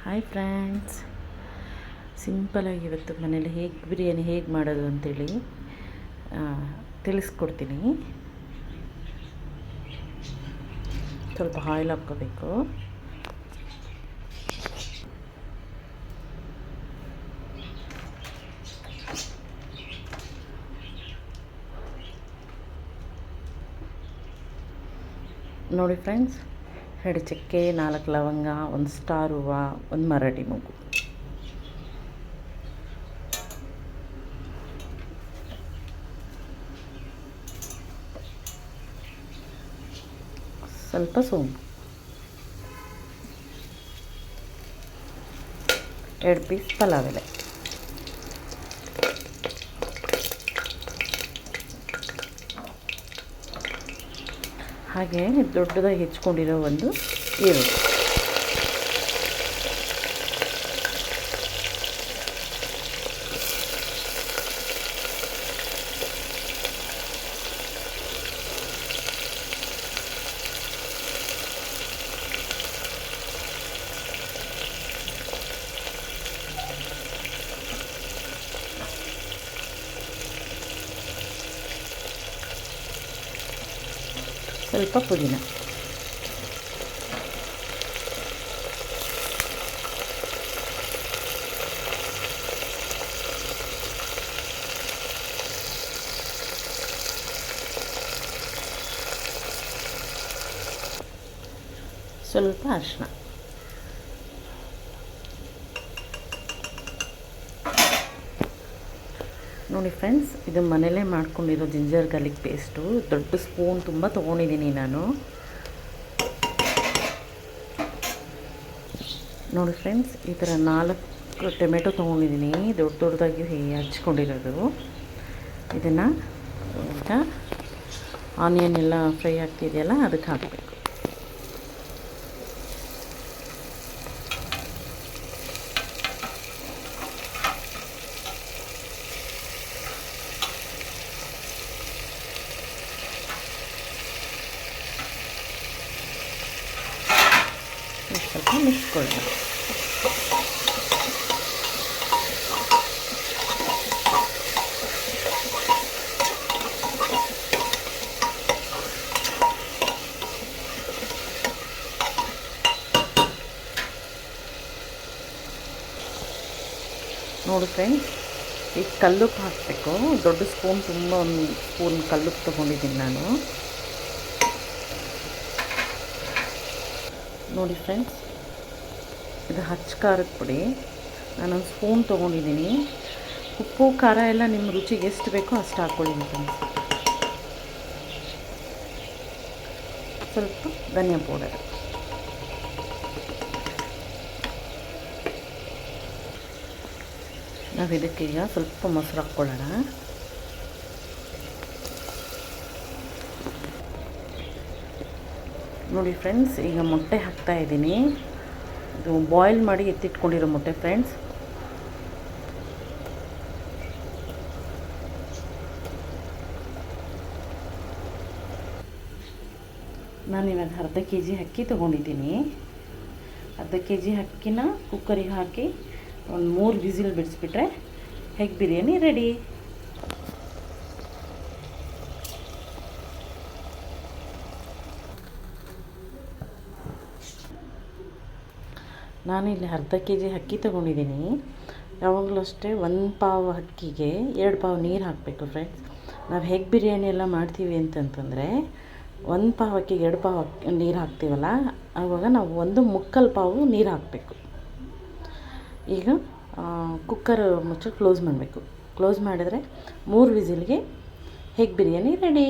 Hi friends, ಸಿಂಪಲಾಗಿ ಇವತ್ತು ಮನೇಲಿ ಬಿರಿಯಾನಿ ಹೇಗೆ ಮಾಡೋದು ಅಂತೇಳಿ ತಿಳಿಸ್ಕೊಡ್ತೀನಿ. ಸ್ವಲ್ಪ ಆಯಿಲ್ ಹಾಕ್ಕೋಬೇಕು. ನೋಡಿ ಫ್ರೆಂಡ್ಸ್, 2 ಚಕ್ಕೆ, 4 ಲವಂಗ, 1 ಸ್ಟಾರ್ ಹೂವು, 1 ಮರಾಠಿ ಮೊಗ್ಗು. ಸ್ವಲ್ಪ ಸೋಂಪು, 2 ಪೀಸ್ ಪಲಾವ್ ಎಲೆ, ಹಾಗೆ ದೊಡ್ಡದಾಗಿ ಹೆಚ್ಕೊಂಡಿರೋ ಒಂದು ಈರುಳ್ಳಿ, ಸ್ವಲ್ಪ ಪುದೀನ, ಸ್ವಲ್ಪ ಅರಿಶಿನ. ನೋಡಿ ಫ್ರೆಂಡ್ಸ್, ಇದು ಮನೇಲೇ ಮಾಡ್ಕೊಂಡಿರೋ ಜಿಂಜರ್ ಗಾರ್ಲಿಕ್ ಪೇಸ್ಟು. ದೊಡ್ಡ ಸ್ಪೂನ್ ತುಂಬ ತೊಗೊಂಡಿದ್ದೀನಿ ನಾನು. ನೋಡಿ ಫ್ರೆಂಡ್ಸ್, ಈ ಥರ 4 ಟೊಮೆಟೊ ತೊಗೊಂಡಿದ್ದೀನಿ, ದೊಡ್ಡದಾಗಿ ಹಚ್ಕೊಂಡಿರೋದು. ಇದನ್ನು ಈಗ ಆನಿಯನ್ ಎಲ್ಲ ಫ್ರೈ ಆಗ್ತಿದೆಯಲ್ಲ, ಅದಕ್ಕೆ ಹಾಕಬೇಕು. ಸ್ವಲ್ಪ ಮಿಕ್ಸ್ಕೊಳ್ಳೋಣ. ನೋಡಿ ಫ್ರೆಂಡ್ಸ್, ಈಗ ಕಲ್ಲುಪ್ಪು ಹಾಕಬೇಕು. ದೊಡ್ಡ ಸ್ಪೂನ್, ತುಂಬ 1 ಸ್ಪೂನ್ ಕಲ್ಲುಪ್ಪು ತೊಗೊಂಡಿದ್ದೀನಿ ನಾನು. ನೋಡಿ ಫ್ರೆಂಡ್ಸ್, ಇದು ಖಾರದ ಪುಡಿ. ನಾನೊಂದು ಸ್ಪೂನ್ ತೊಗೊಂಡಿದ್ದೀನಿ. ಉಪ್ಪು ಖಾರ ಎಲ್ಲ ನಿಮ್ಮ ರುಚಿಗೆ ಎಷ್ಟು ಬೇಕೋ ಅಷ್ಟು ಹಾಕ್ಕೊಳ್ಳಿ ಫ್ರೆಂಡ್ಸ್. ಸ್ವಲ್ಪ ಧನಿಯಾ ಪೌಡರ್, ನಾವು ಇದಕ್ಕೀಗ ಸ್ವಲ್ಪ ಮೊಸರು ಹಾಕ್ಕೊಳ್ಳೋಣ. ನೋಡಿ ಫ್ರೆಂಡ್ಸ್, ಈಗ ಮೊಟ್ಟೆ ಹಾಕ್ತಾಯಿದ್ದೀನಿ. ಇದು ಬಾಯ್ಲ್ ಮಾಡಿ ಎತ್ತಿಟ್ಕೊಂಡಿರೋ ಮೊಟ್ಟೆ ಫ್ರೆಂಡ್ಸ್. ನಾನಿವಾಗ ಅರ್ಧ kg ಅಕ್ಕಿ ತೊಗೊಂಡಿದ್ದೀನಿ. ಅರ್ಧ kg ಅಕ್ಕಿನ ಕುಕ್ಕರಿಗೆ ಹಾಕಿ ಒಂದು 3 ವಿಸಿಲ್ ಬಿಡಿಸ್ಬಿಟ್ರೆ ಎಗ್ ಬಿರಿಯಾನಿ ರೆಡಿ. ನಾನಿಲ್ಲಿ ಅರ್ಧ kg ಅಕ್ಕಿ ತೊಗೊಂಡಿದ್ದೀನಿ. ಯಾವಾಗಲೂ ಅಷ್ಟೇ 1 ಪಾವ್ ಅಕ್ಕಿಗೆ 2 ಪಾವ್ ನೀರು ಹಾಕಬೇಕು ಫ್ರೆಂಡ್ಸ್. ನಾವು ಎಗ್ ಬಿರಿಯಾನಿ ಎಲ್ಲ ಮಾಡ್ತೀವಿ ಅಂತಂತಂದರೆ 1 ಪಾವ್ ಅಕ್ಕಿಗೆ 2 ಪಾವ್ ನೀರು ಹಾಕ್ತೀವಲ್ಲ, ಆವಾಗ ನಾವು 1 ಪಾವು ನೀರು ಹಾಕಬೇಕು. ಈಗ ಕುಕ್ಕರ್ ಮುಚ್ಚಿ ಕ್ಲೋಸ್ ಮಾಡಬೇಕು. ಕ್ಲೋಸ್ ಮಾಡಿದರೆ 3 ವಿಸಿಲ್ಗೆ ಎಗ್ ಬಿರಿಯಾನಿ ರೆಡಿ.